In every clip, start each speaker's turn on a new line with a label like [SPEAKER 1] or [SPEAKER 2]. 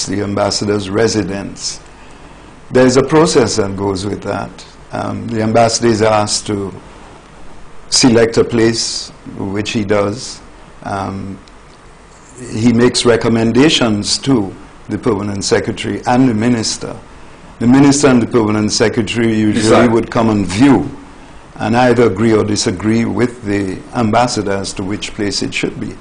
[SPEAKER 1] the ambassador's residence. There's a process that goes with that. The ambassador is asked to select a place, which he does. He makes recommendations to the permanent secretary and the minister. The minister and the permanent secretary usually would come and view and either agree or disagree with the ambassador as to which place it should be.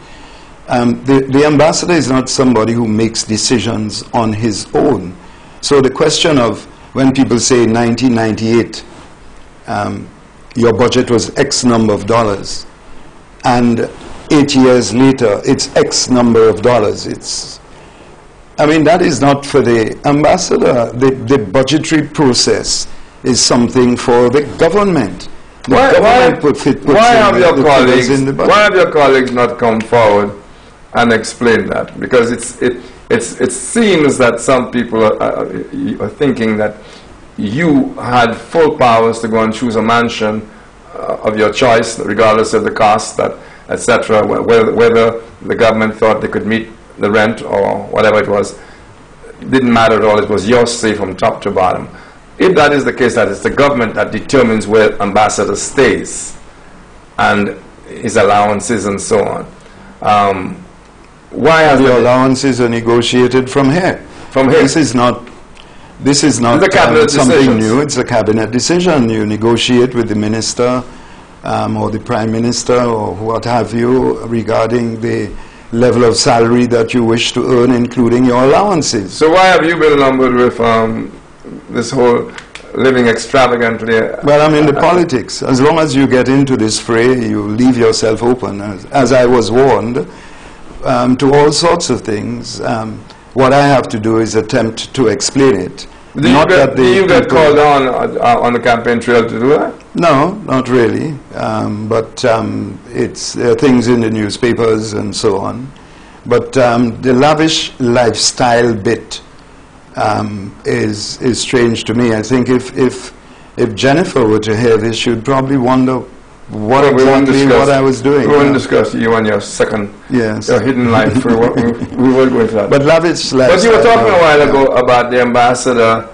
[SPEAKER 1] The ambassador is not somebody who makes decisions on his own. So the question of when people say 1998, your budget was X number of dollars, and 8 years later it's X number of dollars. I mean, that is not for the ambassador. The budgetary process is something for the government.
[SPEAKER 2] Why have your colleagues not come forward and explain that? Because it seems that some people are thinking that you had full powers to go and choose a mansion of your choice, regardless of the cost, etc. Whether the government thought they could meet the rent or whatever it was, it didn't matter at all. It was your say from top to bottom. If that is the case, that it's the government that determines where ambassador stays and his allowances and so on. Why have
[SPEAKER 1] the allowances are negotiated from here?
[SPEAKER 2] From here.
[SPEAKER 1] This is not something new. It's a cabinet decision. You negotiate with the minister or the prime minister or what have you regarding the level of salary that you wish to earn, including your allowances.
[SPEAKER 2] So why have you been lumbered with this whole living extravagantly?
[SPEAKER 1] Well, I'm in the politics. As long as you get into this fray, you leave yourself open, as I was warned, to all sorts of things. What I have to do is attempt to explain it.
[SPEAKER 2] Do you get called on the campaign trail to do that?
[SPEAKER 1] No, not really. But there are things in the newspapers and so on. But the lavish lifestyle bit is strange to me. I think if Jennifer were to hear this, she'd probably wonder what I was doing.
[SPEAKER 2] We won't discuss you and your your hidden life. we won't go into that.
[SPEAKER 1] But lavish lifestyle.
[SPEAKER 2] But you were talking a while ago about the ambassador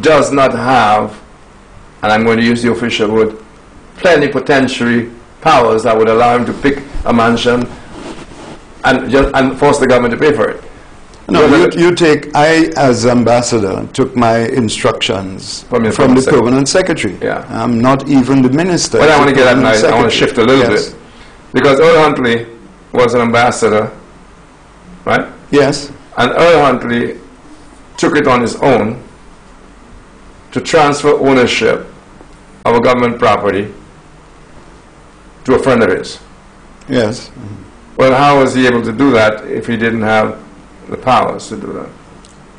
[SPEAKER 2] does not have, and I'm going to use the official word, plenipotentiary powers that would allow him to pick a mansion and force the government to pay for it.
[SPEAKER 1] No, I as ambassador took my instructions from the permanent secretary.
[SPEAKER 2] Yeah.
[SPEAKER 1] I'm not even the minister.
[SPEAKER 2] But I want to get at I want to shift a little bit. Because Earl Huntley was an ambassador, right?
[SPEAKER 1] Yes.
[SPEAKER 2] And Earl Huntley took it on his own to transfer ownership of a government property to a friend of his.
[SPEAKER 1] Yes.
[SPEAKER 2] Well, how was he able to do that if he didn't have the powers to do that?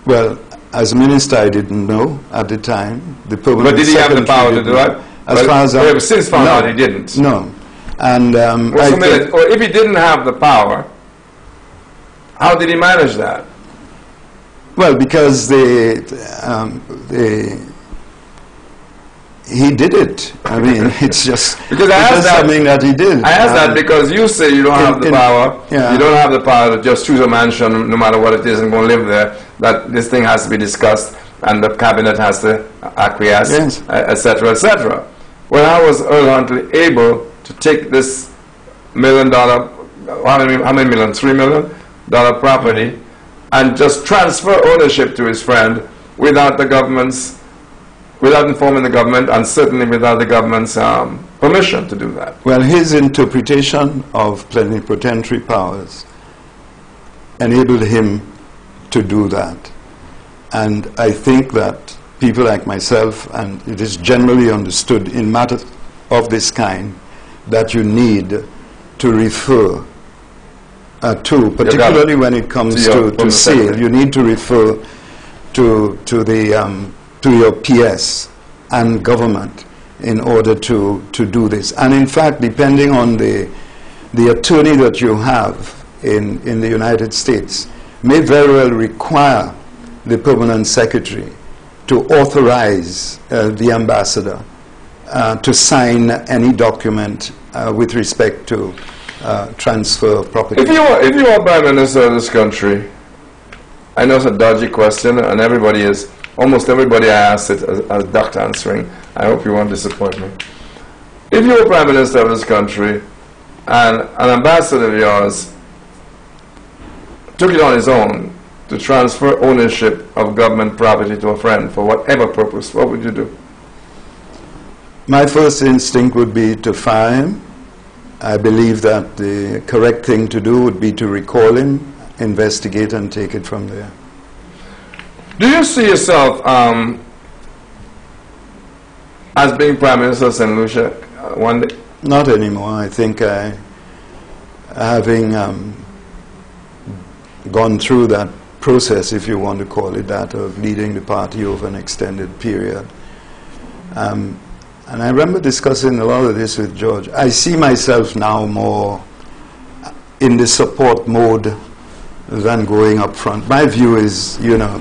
[SPEAKER 1] Well, as minister, I didn't know at the time.
[SPEAKER 2] But did he have the power to do that?
[SPEAKER 1] As far as I
[SPEAKER 2] have since found out he didn't.
[SPEAKER 1] No. And
[SPEAKER 2] or if he didn't have the power, how did he manage that?
[SPEAKER 1] Well, because he did it. I mean, it's just
[SPEAKER 2] because
[SPEAKER 1] something that he did.
[SPEAKER 2] I asked that because you say you don't have the power.
[SPEAKER 1] Yeah.
[SPEAKER 2] You don't have the power to just choose a mansion, no matter what it is, and go and live there. That this thing has to be discussed, and the cabinet has to acquiesce,
[SPEAKER 1] yes,
[SPEAKER 2] etc., etc. Well, how was Earl Huntley able to take this $1 million, how many million, $3 million property, and just transfer ownership to his friend without the government's, without informing the government, and certainly without the government's permission to do that?
[SPEAKER 1] Well, his interpretation of plenipotentiary powers enabled him to do that. And I think that people like myself, and it is generally understood in matters of this kind, that you need to refer to, particularly when it comes to sale, you need to refer to your PS and government in order to do this. And in fact, depending on the attorney that you have in the United States, may very well require the permanent secretary to authorize the ambassador to sign any document with respect to transfer of property.
[SPEAKER 2] If you were Prime Minister of this country, I know it's a dodgy question, and almost everybody I asked it as ducked answering. I hope you won't disappoint me. If you were Prime Minister of this country, and an ambassador of yours took it on his own to transfer ownership of government property to a friend for whatever purpose, what would you do?
[SPEAKER 1] My first instinct would be to fire him. I believe that the correct thing to do would be to recall him, investigate, and take it from there.
[SPEAKER 2] Do you see yourself as being Prime Minister of St. Lucia one day?
[SPEAKER 1] Not anymore. I think having gone through that process, if you want to call it that, of leading the party over an extended period, and I remember discussing a lot of this with George. I see myself now more in the support mode than going up front. My view is, you know,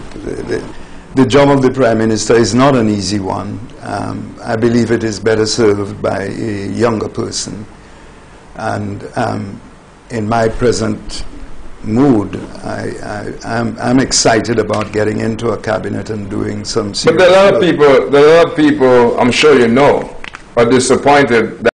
[SPEAKER 1] the job of the Prime Minister is not an easy one. I believe it is better served by a younger person. And in my present mood, I'm excited about getting into a cabinet and doing some serious
[SPEAKER 2] work. But there are a lot of people, I'm sure you know, are disappointed that